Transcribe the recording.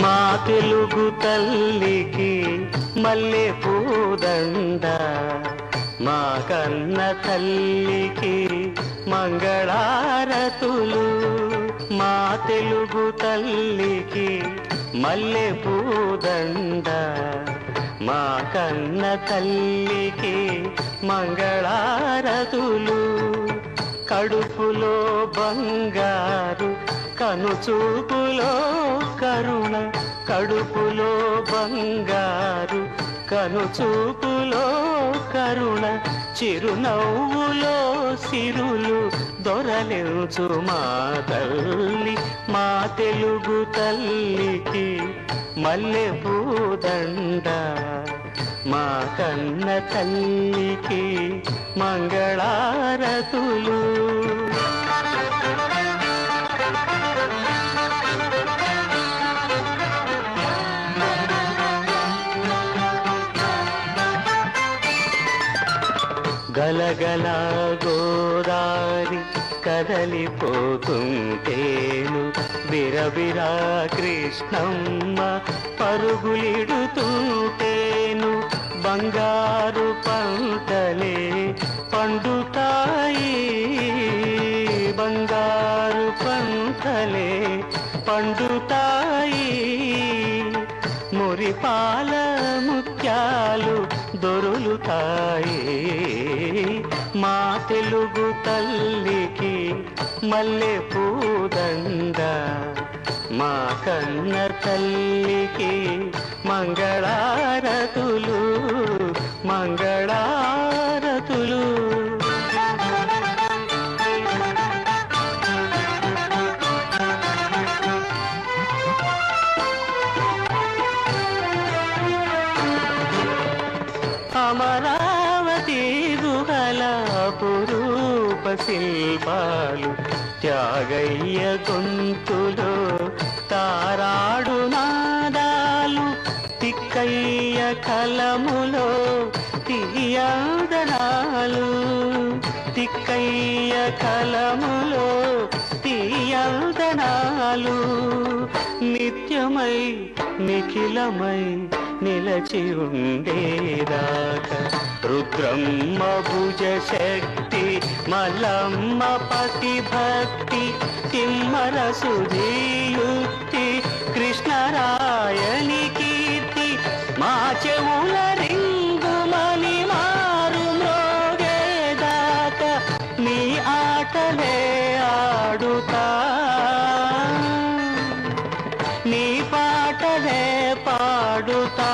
మా తెలుగు తల్లికి మల్లె పూదండ, మా కన్న తల్లికి మంగళారతులు. మా తెలుగు తల్లికి మల్లె పూదండ, మా కన్న తల్లికి మంగళారతులు. కడుపులో బంగారు కనుచూపులో కరుణ, కడుపులో బంగారు కనుచూపులో కరుణ, చిరునవ్వులో సిరులు దొరలించు మా తల్లి. మా తెలుగు తల్లికి మల్లె పూదండ, మా కన్న తల్లికి మంగళారతులు. గలగల గోదారి కదలిపోతుంటేను, బిరబిరా కృష్ణమ్మ పరుగులిడుతుంటేను. బంగారు పంటలే పండుతాయి, బంగారు పంటలే పండుతాయి. మురిపాల ముత్యాలు దొరులుతాయి. మా తెలుగు తల్లికి మల్లె పూదండ, మా కన్న తల్లికి మంగళారతులు, మంగళారతులు. అమరావతి గుహల పురూప శిల్పాలు, త్యాగయ్య గొంతులో తారాడు నాదాలు, తిక్కయ్య కలములో తీయదనాలు, తిక్కయ్య కలములో తీయదనాలు. నిత్యమై నిఖిలమై నిలచి ఉండేదాకా రుద్రమ్మ భుజ శక్తి, మల్లమ్మ పతి భక్తి, తిమ్మర సుధీయుక్తి, కృష్ణరాయని కీర్తి. మా చెవుల రింగుమని మారు మ్రోగేదాకా నీ ఆటలే ఆడుతా, నీ పాటలే పాడుతా.